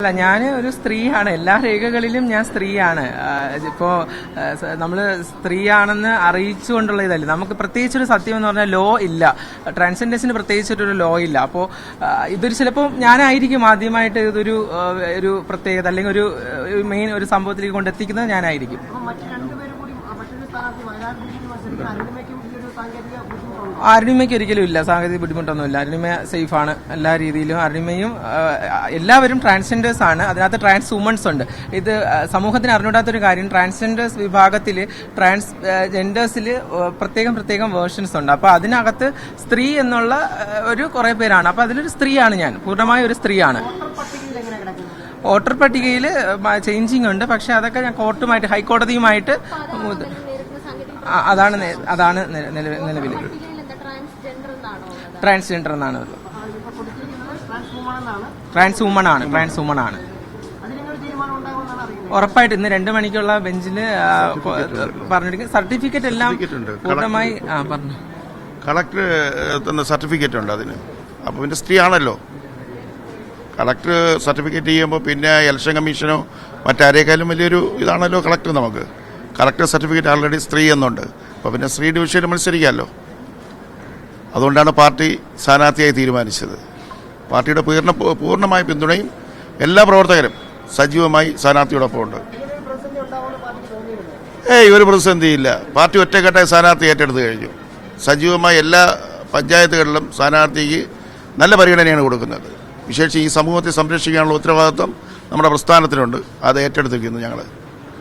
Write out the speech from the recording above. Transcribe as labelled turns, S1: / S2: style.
S1: അല്ല, ഞാൻ ഒരു സ്ത്രീയാണ്. എല്ലാ രേഖകളിലും ഞാൻ സ്ത്രീയാണ്. ഇപ്പോ നമ്മള് സ്ത്രീയാണെന്ന് അറിയിച്ചുകൊണ്ടുള്ള ഇതല്ല. നമുക്ക് പ്രത്യേകിച്ചൊരു സത്യം എന്ന് പറഞ്ഞാൽ ലോ ഇല്ല. ട്രാൻസ്ജെൻഡേഴ്സിന് പ്രത്യേകിച്ചൊരു ലോ ഇല്ല. അപ്പോൾ ഇതൊരു ചിലപ്പോൾ ഞാനായിരിക്കും ആദ്യമായിട്ട് ഇതൊരു ഒരു പ്രത്യേകത അല്ലെങ്കിൽ ഒരു മെയിൻ ഒരു സംഭവത്തിലേക്ക് കൊണ്ടെത്തിക്കുന്നത് ഞാനായിരിക്കും. അരുണിമയ്ക്ക് ഒരിക്കലും ഇല്ല, സാങ്കേതിക ബുദ്ധിമുട്ടൊന്നുമില്ല. അരുണിമ സേഫാണ് എല്ലാ രീതിയിലും. അരുണിമയും എല്ലാവരും ട്രാൻസ്ജെൻഡേഴ്സ് ആണ്. അതിനകത്ത് ട്രാൻസ് വുമൺസ് ഉണ്ട്. ഇത് സമൂഹത്തിന് അറിഞ്ഞൂടാത്തൊരു കാര്യം, ട്രാൻസ്ജെൻഡേഴ്സ് വിഭാഗത്തിൽ ട്രാൻസ്ജെൻഡേഴ്സിൽ പ്രത്യേകം വേർഷൻസ് ഉണ്ട്. അപ്പൊ അതിനകത്ത് സ്ത്രീ എന്നുള്ള ഒരു കുറെ പേരാണ്. അപ്പൊ അതിലൊരു സ്ത്രീയാണ് ഞാൻ, പൂർണ്ണമായ ഒരു സ്ത്രീയാണ്. വോട്ടർ പട്ടികയിൽ ചേഞ്ചിങ് ഉണ്ട്, പക്ഷെ അതൊക്കെ ഞാൻ കോർട്ടുമായിട്ട് ഹൈക്കോടതിയുമായിട്ട് അതാണ് നിലവിൽ ട്രാൻസ്ജെൻഡർ എന്നാണ്. ട്രാൻസ് വുമൺ ആണ്. ഉറപ്പായിട്ട് ഇന്ന് 2 മണിക്കുള്ള ബെഞ്ചിൽ പറഞ്ഞിരിക്കും. സർട്ടിഫിക്കറ്റ് എല്ലാം പൂർണ്ണമായി പറഞ്ഞു.
S2: കളക്ടർ തന്ന സർട്ടിഫിക്കറ്റ് ഉണ്ട് അതിന്. അപ്പൊ പിന്നെ സ്ത്രീ ആണല്ലോ. കളക്ടർ സർട്ടിഫിക്കറ്റ് ചെയ്യുമ്പോൾ പിന്നെ ഇലക്ഷൻ കമ്മീഷനോ മറ്റാരേക്കാളും വലിയൊരു ഇതാണല്ലോ കളക്ടർ. നമുക്ക് കളക്ടർ സർട്ടിഫിക്കറ്റ് ആൾറെഡി സ്ത്രീ എന്നുണ്ട്. അപ്പോൾ പിന്നെ സ്ത്രീ ഡിവിഷനിൽ മത്സരിക്കാമല്ലോ. അതുകൊണ്ടാണ് പാർട്ടി സ്ഥാനാർത്ഥിയായി തീരുമാനിച്ചത്. പാർട്ടിയുടെ പൂർണ്ണമായ പിന്തുണയും എല്ലാ പ്രവർത്തകരും സജീവമായി സ്ഥാനാർത്ഥിയോടൊപ്പം ഉണ്ട്. ഒരു പ്രതിസന്ധിയില്ല. പാർട്ടി ഒറ്റക്കെട്ടായി സ്ഥാനാർത്ഥി ഏറ്റെടുത്ത് കഴിഞ്ഞു. സജീവമായ എല്ലാ പഞ്ചായത്തുകളിലും സ്ഥാനാർത്ഥിക്ക് നല്ല പരിഗണനയാണ് കൊടുക്കുന്നത്. വിശേഷിച്ച് ഈ സമൂഹത്തെ സംരക്ഷിക്കാനുള്ള ഉത്തരവാദിത്വം നമ്മുടെ പ്രസ്ഥാനത്തിനുണ്ട്. അത് ഏറ്റെടുത്തിരിക്കുന്നു ഞങ്ങൾ.